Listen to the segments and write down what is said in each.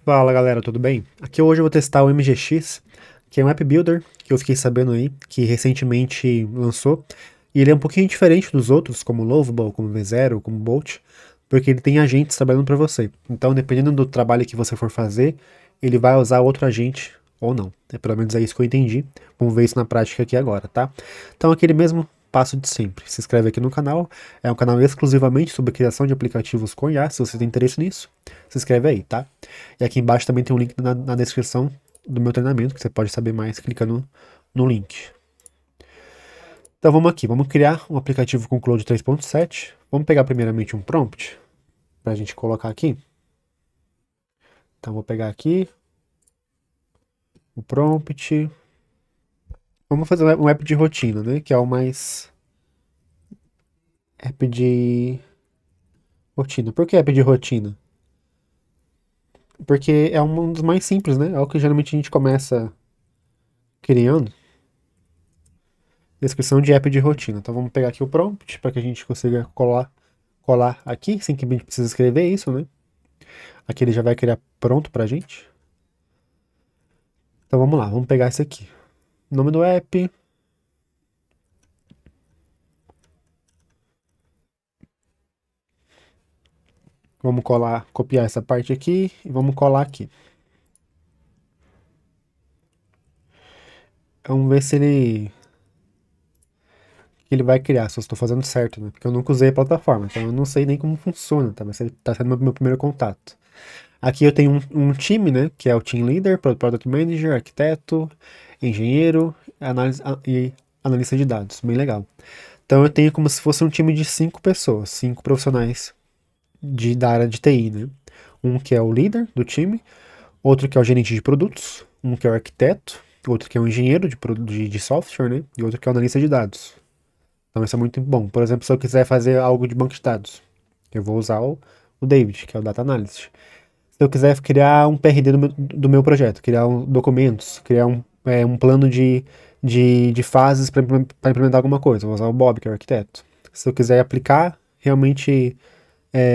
Fala galera, tudo bem? Aqui hoje eu vou testar o MGX, que é um app builder que eu fiquei sabendo aí, que recentemente lançou. E ele é um pouquinho diferente dos outros, como o Lovable, como o V0, como o Bolt, porque ele tem agentes trabalhando para você. Então, dependendo do trabalho que você for fazer, ele vai usar outro agente ou não. Pelo menos é isso que eu entendi. Vamos ver isso na prática aqui agora, tá? Então, aquele mesmo passo de sempre. Se inscreve aqui no canal. É um canal exclusivamente sobre criação de aplicativos com IA. Se você tem interesse nisso, se inscreve aí, tá? E aqui embaixo também tem um link na descrição do meu treinamento, que você pode saber mais clicando no link. Então vamos aqui, vamos criar um aplicativo com Cloud 3.7. Vamos pegar primeiramente um prompt para a gente colocar aqui. Então vou pegar aqui o prompt. Vamos fazer um app de rotina, né? Que é o mais app de rotina. Por que app de rotina? Porque é um dos mais simples, né? É o que geralmente a gente começa criando. Descrição de app de rotina. Então vamos pegar aqui o prompt para que a gente consiga colar aqui, sem que a gente precise escrever isso, né? Aqui ele já vai criar pronto pra gente. Então vamos lá, vamos pegar esse aqui. Nome do app. Vamos copiar essa parte aqui e vamos colar aqui. Vamos ver se ele vai criar, se eu estou fazendo certo, né? Porque eu nunca usei a plataforma, então eu não sei nem como funciona, tá? Mas ele tá sendo meu primeiro contato. Aqui eu tenho um time, né? Que é o Team Leader, Product Manager, Arquiteto, Engenheiro e Analista de Dados. Bem legal. Então eu tenho como se fosse um time de 5 pessoas, 5 profissionais da área de TI, né? Um que é o líder do time, outro que é o gerente de produtos, um que é o arquiteto, outro que é o engenheiro de software, né? E outro que é o analista de dados. Então isso é muito bom. Por exemplo, se eu quiser fazer algo de banco de dados, eu vou usar o David, que é o Data Analyst. Se eu quiser criar um PRD do meu projeto, criar documentos, criar um plano de fases para implementar alguma coisa, eu vou usar o Bob, que é o arquiteto. Se eu quiser aplicar realmente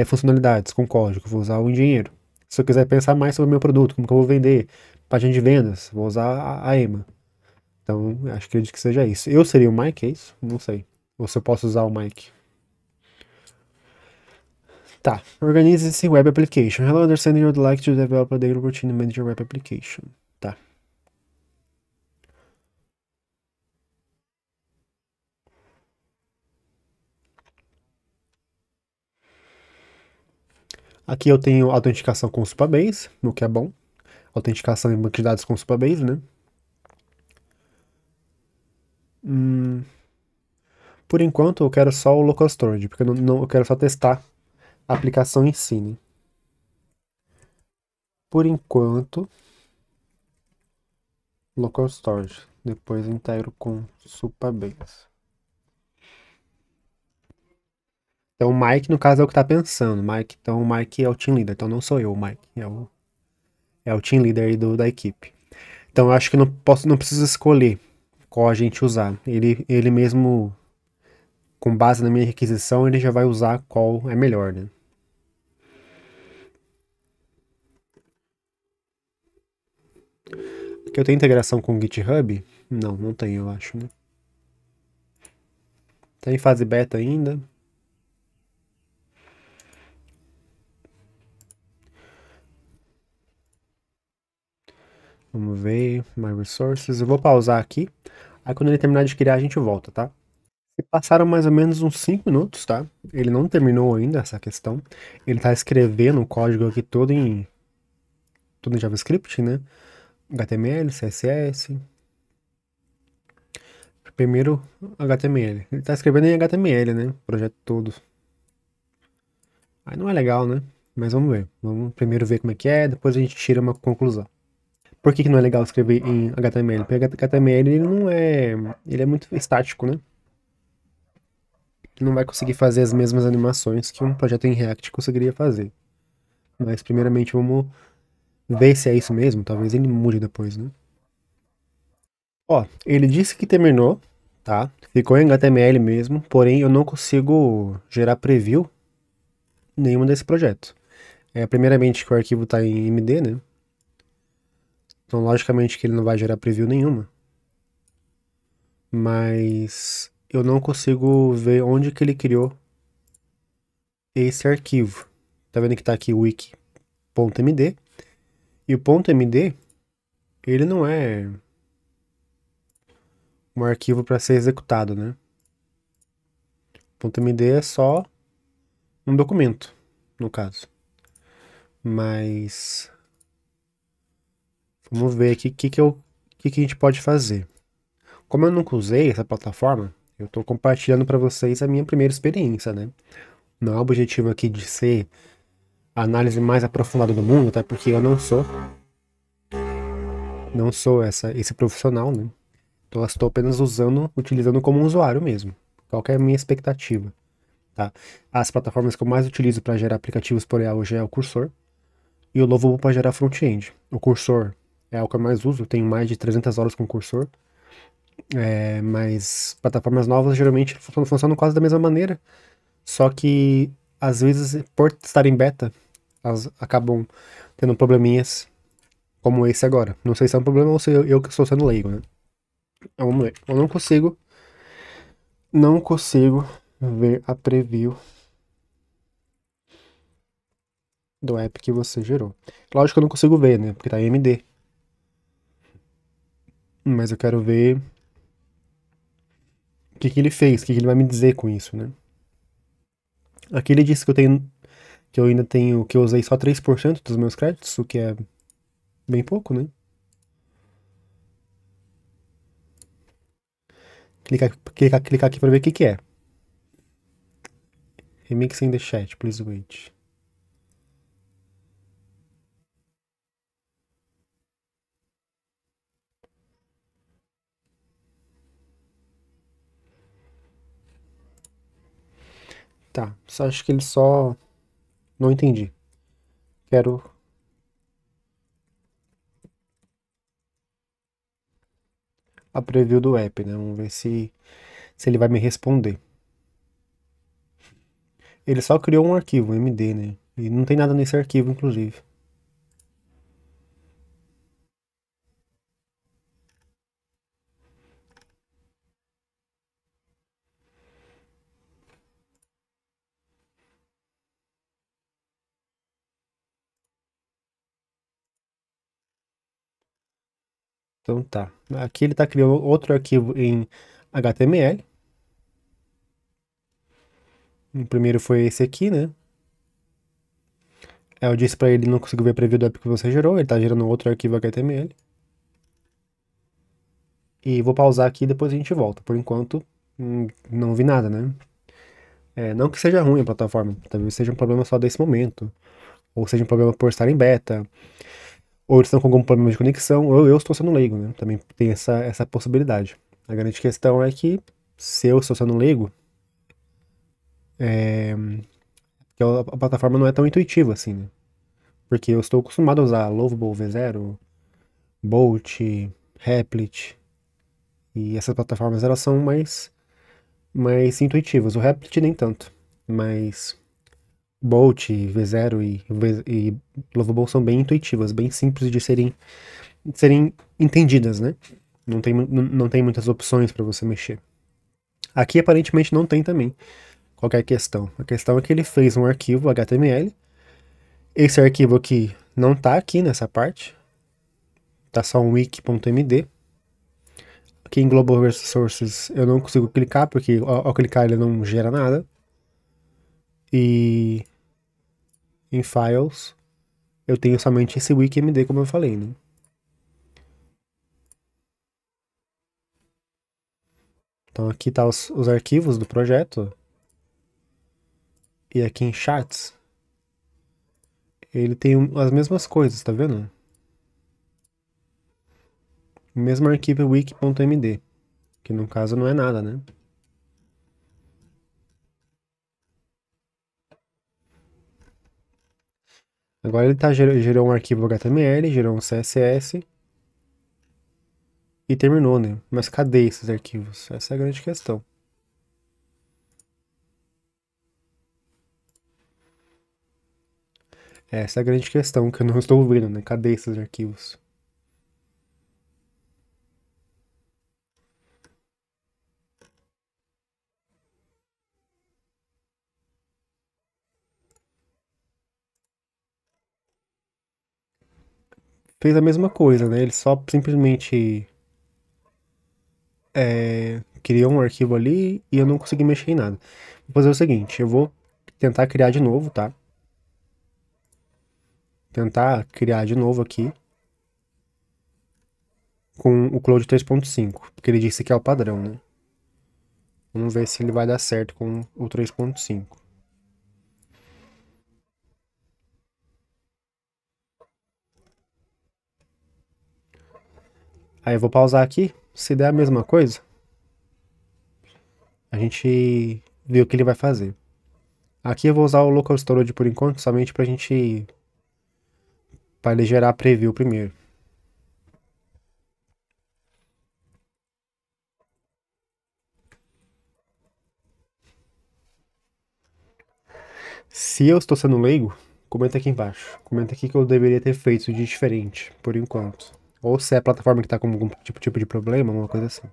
funcionalidades com código, vou usar o engenheiro. Se eu quiser pensar mais sobre o meu produto, como que eu vou vender, página de vendas, vou usar a EMA. Então, acho que acredito que seja isso. Eu seria o Mike, é isso? Não sei. Ou se eu posso usar o Mike. Tá, organize esse web application. Hello, understanding you'd like to develop a daily routine and manage your web application. Tá. Aqui eu tenho autenticação com o Supabase, o que é bom. Autenticação em banco de dados com o Supabase, né? Por enquanto eu quero só o local storage, porque eu quero só testar a aplicação em si, né? Por enquanto, local storage. Depois eu integro com Supabase. Então o Mike, no caso, é o que tá pensando. Então o Mike é o team leader. Então não sou eu, o Mike. É o team leader aí da equipe. Então eu acho que não preciso escolher qual a gente usar. Ele mesmo, com base na minha requisição, ele já vai usar qual é melhor, né? Aqui eu tenho integração com o GitHub? Não tenho, eu acho, né? Tá em fase beta ainda. Vamos ver, My Resources. Eu vou pausar aqui. Aí quando ele terminar de criar, a gente volta, tá? E passaram mais ou menos uns 5 minutos, tá? Ele não terminou ainda essa questão. Ele tá escrevendo o código aqui todo em JavaScript, né? HTML, CSS. Primeiro HTML. Ele tá escrevendo em HTML, né? O projeto todo. Aí não é legal, né? Mas vamos ver. Vamos primeiro ver como é que é, depois a gente tira uma conclusão. Por que não é legal escrever em HTML? Porque HTML ele não é. Ele é muito estático, né? Ele não vai conseguir fazer as mesmas animações que um projeto em React conseguiria fazer. Mas primeiramente vamos ver se é isso mesmo. Talvez ele mude depois, né? Ó, ele disse que terminou, tá? Ficou em HTML mesmo, porém eu não consigo gerar preview nenhuma desse projeto. Primeiramente que o arquivo tá em MD, né? Então, logicamente que ele não vai gerar preview nenhuma. Mas eu não consigo ver onde que ele criou esse arquivo. Tá vendo que tá aqui o wiki.md. E o .md, ele não é um arquivo para ser executado, né? .md é só um documento, no caso. Mas vamos ver aqui o que a gente pode fazer. Como eu nunca usei essa plataforma, eu estou compartilhando para vocês a minha primeira experiência, né? Não é o objetivo aqui de ser a análise mais aprofundada do mundo, até porque eu não sou esse profissional, né? Então eu estou apenas utilizando como um usuário mesmo. Qual que é a minha expectativa, tá? As plataformas que eu mais utilizo para gerar aplicativos por IA hoje é o Cursor e o Lovable para gerar front-end. O Cursor é o que eu mais uso, tenho mais de 300 horas com o Cursor. Mas plataformas novas geralmente funcionam quase da mesma maneira, só que às vezes, por estar em beta, elas acabam tendo probleminhas como esse agora. Não sei se é um problema ou se eu que estou sendo leigo, né? Então, vamos ver. Eu não consigo ver a preview do app que você gerou. Lógico que eu não consigo ver, né? Porque tá em MD. Mas eu quero ver o que que ele fez, o que que ele vai me dizer com isso, né? Aqui ele disse que eu ainda tenho, que eu usei só 3% dos meus créditos, o que é bem pouco, né? Clicar aqui pra ver o que que é. Remixing the chat, please wait. Tá, só acho que ele só... Não entendi. Quero a preview do app, né? Vamos ver se ele vai me responder. Ele só criou um arquivo, MD, né? E não tem nada nesse arquivo, inclusive. Então tá. Aqui ele tá criando outro arquivo em HTML. O primeiro foi esse aqui, né? Aí eu disse pra ele não conseguiu ver a preview do app que você gerou. Ele tá gerando outro arquivo HTML. E vou pausar aqui e depois a gente volta. Por enquanto, não vi nada, né? Não que seja ruim a plataforma, talvez seja um problema só desse momento, ou seja um problema por estar em beta, ou eles estão com algum problema de conexão, ou eu estou sendo leigo, né? Também tem essa possibilidade. A grande questão é que, se eu estou sendo leigo, que a plataforma não é tão intuitiva assim, né? Porque eu estou acostumado a usar Lovable V0, Bolt, Replit, e essas plataformas elas são mais intuitivas. O Replit nem tanto, mas Bolt, V0 e Lovable são bem intuitivas, bem simples de serem entendidas, né? Não tem muitas opções para você mexer. Aqui aparentemente não tem também qualquer questão. A questão é que ele fez um arquivo HTML. Esse arquivo aqui não tá aqui nessa parte. Tá só um wiki.md. Aqui em Global Resources eu não consigo clicar, porque ao clicar ele não gera nada. E em Files eu tenho somente esse wiki.md, como eu falei, né? Então aqui tá os arquivos do projeto. E aqui em Chats, ele tem as mesmas coisas, tá vendo? O mesmo arquivo é wiki.md, que no caso não é nada, né? Agora ele gerou um arquivo HTML, gerou um CSS e terminou, né? Mas cadê esses arquivos? Essa é a grande questão. Essa é a grande questão que eu não estou vendo, né? Cadê esses arquivos? fez a mesma coisa, né? Ele só simplesmente criou um arquivo ali e eu não consegui mexer em nada. Vou fazer o seguinte, eu vou tentar criar de novo, tá? Tentar criar de novo aqui com o Cloud 3.5, porque ele disse que é o padrão, né? Vamos ver se ele vai dar certo com o 3.5. Aí eu vou pausar aqui, se der a mesma coisa, a gente vê o que ele vai fazer. Aqui eu vou usar o Local Storage por enquanto, somente para ele gerar a preview primeiro. Se eu estou sendo leigo, comenta aqui embaixo. Comenta aqui que eu deveria ter feito de diferente, por enquanto. Ou se é a plataforma que tá com algum tipo de problema, uma coisa assim.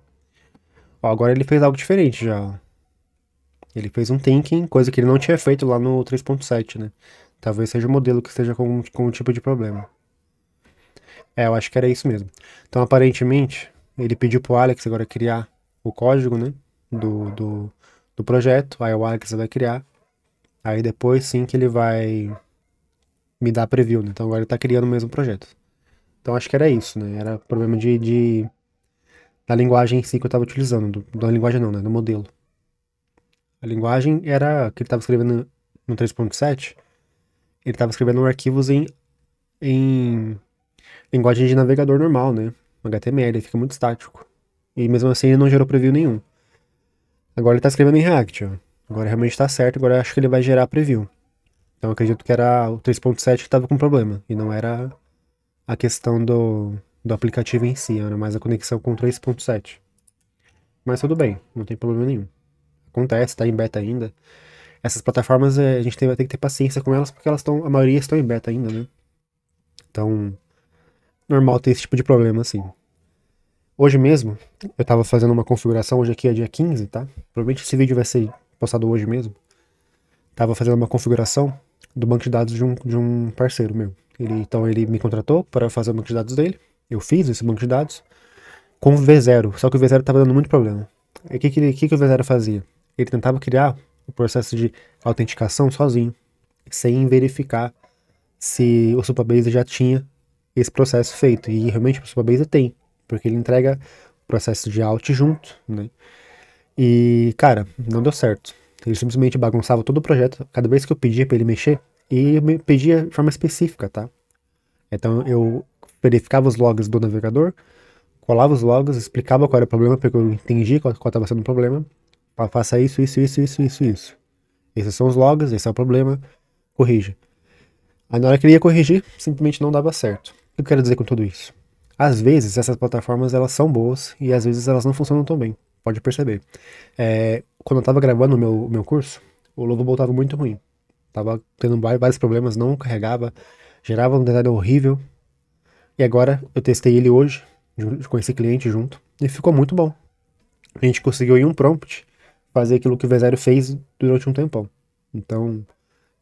Ó, agora ele fez algo diferente já, ó. Ele fez um thinking, coisa que ele não tinha feito lá no 3.7, né? Talvez seja o modelo que esteja com um tipo de problema. É, eu acho que era isso mesmo. Então, aparentemente, ele pediu pro Alex agora criar o código, né? Do projeto. Aí o Alex vai criar. Aí depois sim que ele vai me dar preview, né? Então agora ele tá criando o mesmo projeto. Então acho que era isso, né? Era problema da linguagem em si que eu tava utilizando. Da linguagem não, né? Do modelo. A linguagem era que ele tava escrevendo no 3.7. Ele tava escrevendo arquivos em linguagem de navegador normal, né? HTML, ele fica muito estático. E mesmo assim ele não gerou preview nenhum. Agora ele tá escrevendo em React, ó. Agora realmente tá certo, agora eu acho que ele vai gerar preview. Então eu acredito que era o 3.7 que tava com problema, e não era a questão do aplicativo em si, era mais a conexão com o 3.7. Mas tudo bem, não tem problema nenhum. Acontece, tá em beta ainda. Essas plataformas a gente vai ter que ter paciência com elas, porque a maioria estão em beta ainda, né? Então, normal ter esse tipo de problema, assim. Hoje mesmo, eu tava fazendo uma configuração, hoje aqui é dia 15, tá? Provavelmente esse vídeo vai ser postado hoje mesmo. Tava fazendo uma configuração do banco de dados de um parceiro meu. Então ele me contratou para fazer o banco de dados dele. Eu fiz esse banco de dados com o V0, só que o V0 tava dando muito problema. Aí o que o V0 fazia? Ele tentava criar o processo de autenticação sozinho, sem verificar se o Supabase já tinha esse processo feito. E realmente o Supabase tem, porque ele entrega o processo de auth junto, né? E, cara, não deu certo. Ele simplesmente bagunçava todo o projeto. Cada vez que eu pedia pra ele mexer, e me pedia de forma específica, tá? Então eu verificava os logs do navegador, colava os logs, explicava qual era o problema, porque eu entendi qual estava sendo o problema. Faça isso, isso, isso, isso, isso, isso. Esses são os logs, esse é o problema, corrija. Aí na hora que ele ia corrigir, simplesmente não dava certo. O que eu quero dizer com tudo isso? Às vezes essas plataformas elas são boas e às vezes elas não funcionam tão bem. Pode perceber. Quando eu tava gravando o meu curso, o Lovable tava muito ruim. Tava tendo vários problemas, não carregava, gerava um design horrível. E agora eu testei ele hoje, com esse cliente junto, e ficou muito bom. A gente conseguiu em um prompt fazer aquilo que o V0 fez durante um tempão. Então,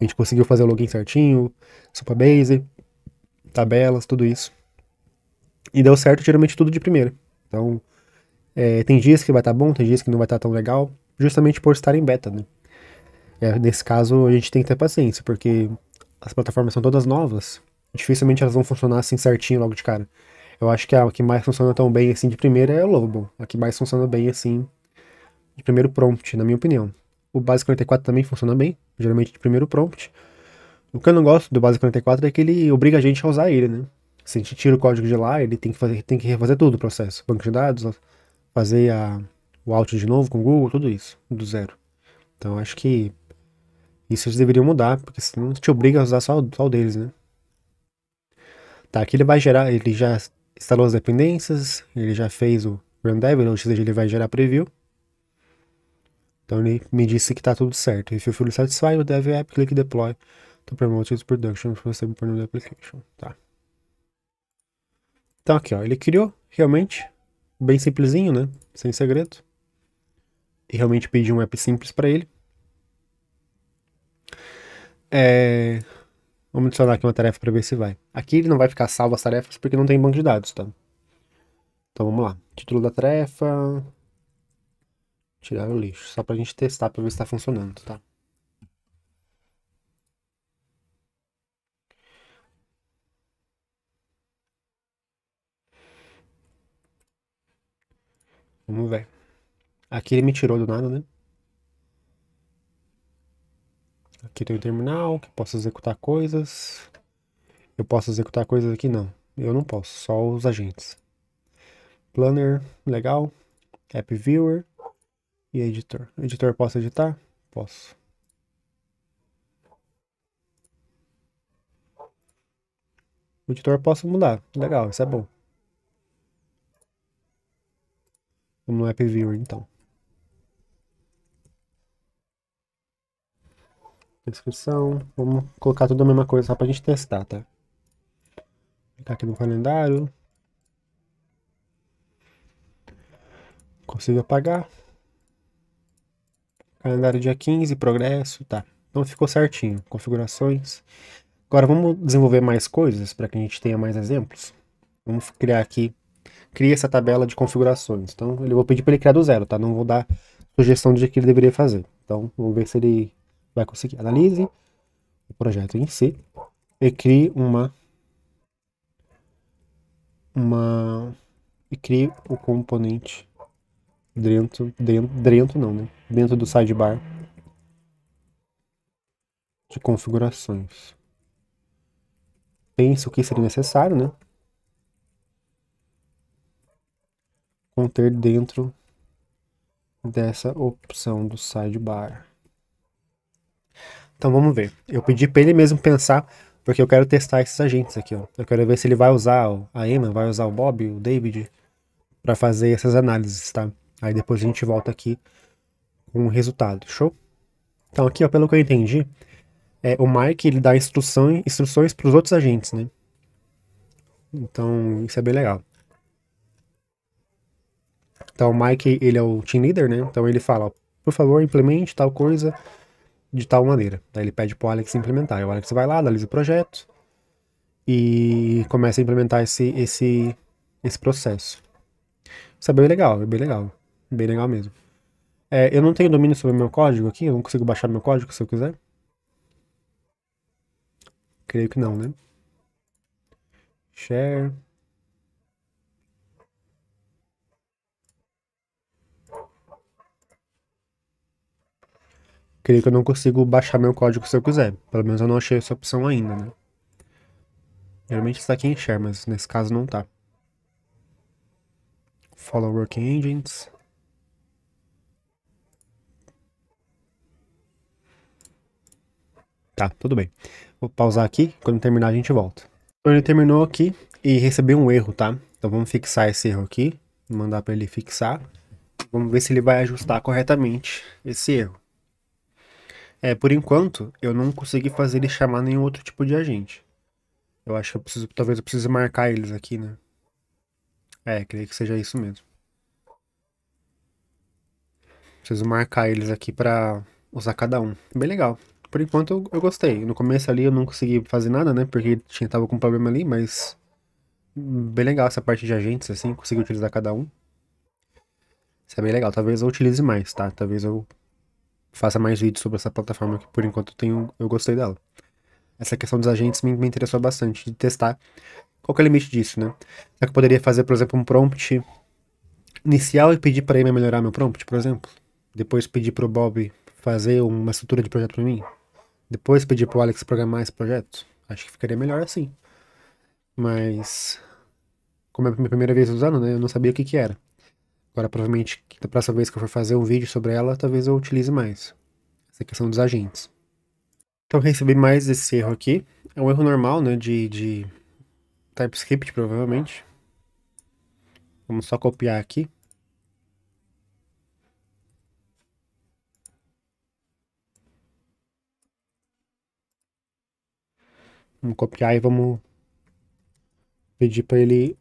a gente conseguiu fazer o login certinho, Supabase, tabelas, tudo isso. E deu certo geralmente tudo de primeira. Então, tem dias que vai estar bom, tem dias que não vai estar tão legal, justamente por estar em beta, né? Nesse caso, a gente tem que ter paciência, porque as plataformas são todas novas, dificilmente elas vão funcionar assim certinho logo de cara. Eu acho que a que mais funciona tão bem assim de primeira é o Lovable, a que mais funciona bem assim de primeiro prompt, na minha opinião. O Base 44 também funciona bem, geralmente de primeiro prompt. O que eu não gosto do Base 44 é que ele obriga a gente a usar ele, né? Se a gente tira o código de lá, ele tem que refazer tudo o processo. Banco de dados, fazer o out de novo com o Google, tudo isso, do zero. Então acho que isso eles deveriam mudar, porque senão te obriga a usar só o deles, né? Tá, aqui ele vai gerar, ele já instalou as dependências, ele já fez o Rundev, ou seja, ele vai gerar preview. Então ele me disse que tá tudo certo. If you feel satisfied with the dev app, click deploy to promote its production for stable new application. Tá. Então aqui, ó, ele criou, realmente, bem simplesinho, né? Sem segredo. E realmente pedi um app simples para ele. Vamos adicionar aqui uma tarefa para ver se vai. Aqui ele não vai ficar salvo as tarefas porque não tem banco de dados, tá? Então vamos lá. Título da tarefa. Tirar o lixo. Só pra gente testar pra ver se tá funcionando, tá? Vamos ver. Aqui ele me tirou do nada, né? Aqui tem o terminal, que posso executar coisas. Eu posso executar coisas aqui? Não. Eu não posso, só os agentes. Planner, legal. App Viewer e Editor. Editor posso editar? Posso. O editor posso mudar. Legal, isso é bom. Vamos no App Viewer, então. Descrição. Vamos colocar tudo a mesma coisa só pra gente testar, tá? Clicar aqui no calendário. Consigo apagar. Calendário dia 15, progresso, tá. Então ficou certinho. Configurações. Agora vamos desenvolver mais coisas para que a gente tenha mais exemplos. Vamos criar aqui. Cria essa tabela de configurações. Então eu vou pedir para ele criar do zero, tá? Não vou dar sugestão de que ele deveria fazer. Então vamos ver se ele vai conseguir. Analise o projeto em si e crie e crie o componente dentro não, né? Dentro do sidebar de configurações. Pense o que seria necessário, né? Conter dentro dessa opção do sidebar. Então vamos ver. Eu pedi para ele mesmo pensar, porque eu quero testar esses agentes aqui, ó. Eu quero ver se ele vai usar a Emma, vai usar o Bob, o David, para fazer essas análises, tá? Aí depois a gente volta aqui com o resultado, show? Então aqui, ó, pelo que eu entendi, o Mike ele dá instruções para os outros agentes, né? Então isso é bem legal. Então o Mike ele é o team leader, né? Então ele fala, ó, por favor, implemente tal coisa de tal maneira. Daí ele pede pro Alex implementar. E o Alex vai lá, analisa o projeto e começa a implementar esse processo. Isso é bem legal, é bem legal. Bem legal mesmo. Eu não tenho domínio sobre o meu código aqui, eu não consigo baixar meu código se eu quiser. Creio que não, né? Share. Creio que eu não consigo baixar meu código se eu quiser. Pelo menos eu não achei essa opção ainda, né? Geralmente está aqui em Share, mas nesse caso não tá. Follow Working Agents. Tá, tudo bem. Vou pausar aqui, quando terminar a gente volta. Então ele terminou aqui e recebeu um erro, tá? Então vamos fixar esse erro aqui, mandar para ele fixar. Vamos ver se ele vai ajustar corretamente esse erro. Por enquanto, eu não consegui fazer ele chamar nenhum outro tipo de agente. Eu acho que talvez eu precise marcar eles aqui, né? Creio que seja isso mesmo. Preciso marcar eles aqui para usar cada um. Bem legal. Por enquanto eu gostei. No começo ali eu não consegui fazer nada, né? Porque tava com problema ali, mas bem legal essa parte de agentes, assim, consegui utilizar cada um. Isso é bem legal. Talvez eu utilize mais, tá? Talvez eu faça mais vídeos sobre essa plataforma que por enquanto eu gostei dela. Essa questão dos agentes me interessou bastante, de testar qual que é o limite disso, né? Será que eu poderia fazer, por exemplo, um prompt inicial e pedir para ele melhorar meu prompt, por exemplo? Depois pedir para o Bob fazer uma estrutura de projeto para mim? Depois pedir para o Alex programar esse projeto? Acho que ficaria melhor assim. Mas, como é a minha primeira vez usando, né? Eu não sabia o que que era. Agora, provavelmente, da próxima vez que eu for fazer um vídeo sobre ela, talvez eu utilize mais. Essa questão dos agentes. Então, eu recebi mais esse erro aqui. É um erro normal, né? De TypeScript, provavelmente. Vamos só copiar aqui. Vamos copiar e vamos pedir para ele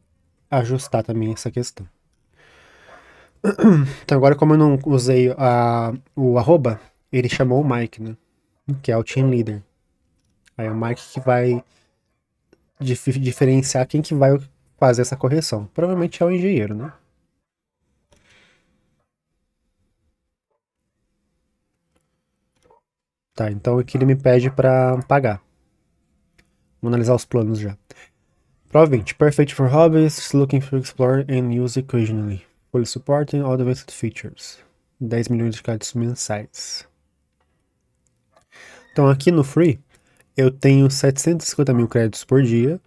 ajustar também essa questão. Então, agora, como eu não usei o arroba, ele chamou o Mike, né? Que é o team leader. Aí é o Mike que vai diferenciar quem que vai fazer essa correção. Provavelmente é o engenheiro, né? Tá, então aqui ele me pede para pagar. Vamos analisar os planos já. Prova 20. Perfect for hobbies, looking to explore and use occasionally. Fully supporting all the advanced features. 10 milhões de créditos mensais. Então aqui no Free, eu tenho 750 mil créditos por dia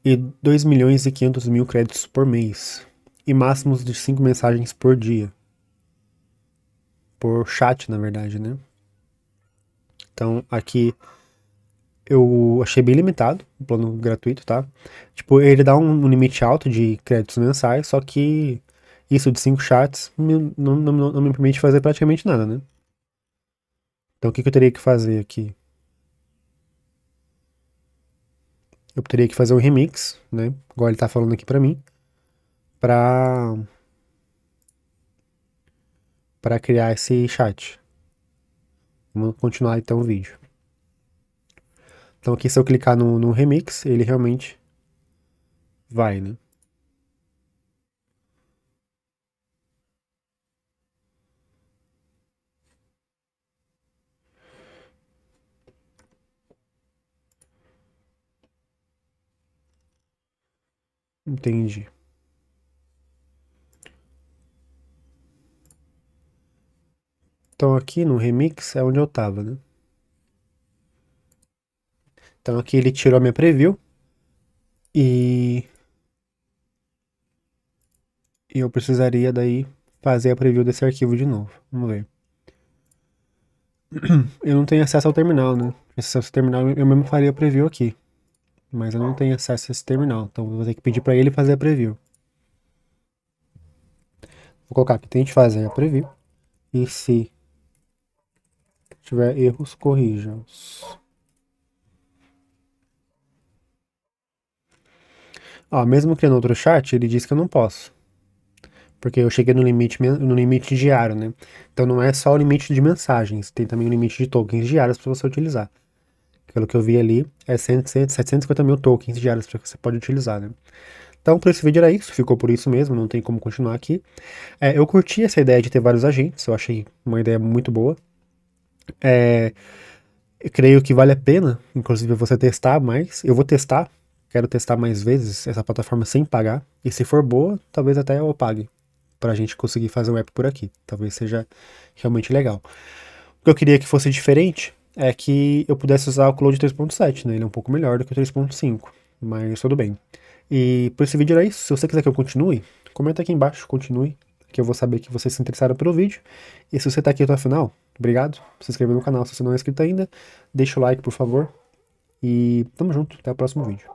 e 2 milhões e 500 mil créditos por mês. E máximos de 5 mensagens por dia. Por chat, na verdade, né? Então aqui eu achei bem limitado o plano gratuito, tá? Tipo, ele dá um limite alto de créditos mensais, só que isso de 5 chats não me permite fazer praticamente nada, né? Então o que, que eu teria que fazer aqui? Eu teria que fazer um remix, né? Igual ele tá falando aqui pra mim, pra, pra criar esse chat. Vamos continuar então o vídeo. Então aqui se eu clicar no remix, ele realmente vai, né? Entendi. Então aqui no remix é onde eu tava, né? Então aqui ele tirou a minha preview e eu precisaria daí fazer a preview desse arquivo de novo. Vamos ver. Eu não tenho acesso ao terminal, né? Acesso ao terminal eu mesmo faria a preview aqui. Mas eu não tenho acesso a esse terminal, então eu vou ter que pedir para ele fazer a preview. Vou colocar aqui, tente fazer a preview. E se tiver erros, corrija-os. Ó, mesmo criando outro chat, ele diz que eu não posso. Porque eu cheguei no limite diário, né? Então não é só o limite de mensagens, tem também o limite de tokens diários para você utilizar. Pelo que eu vi ali, é 750 mil tokens diários que você pode utilizar, né? Então, por esse vídeo era isso, ficou por isso mesmo, não tem como continuar aqui. Eu curti essa ideia de ter vários agentes, eu achei uma ideia muito boa. Eu creio que vale a pena, inclusive, você testar mais. Eu vou testar, quero testar mais vezes essa plataforma sem pagar. E se for boa, talvez até eu pague, pra gente conseguir fazer um app por aqui. Talvez seja realmente legal. O que eu queria que fosse diferente é que eu pudesse usar o Cloud 3.7, né? Ele é um pouco melhor do que o 3.5, mas tudo bem. E por esse vídeo era isso. Se você quiser que eu continue, comenta aqui embaixo, continue, que eu vou saber que vocês se interessaram pelo vídeo. E se você tá aqui até o final, obrigado. Se inscreva no canal se você não é inscrito ainda. Deixa o like, por favor. E tamo junto. Até o próximo vídeo.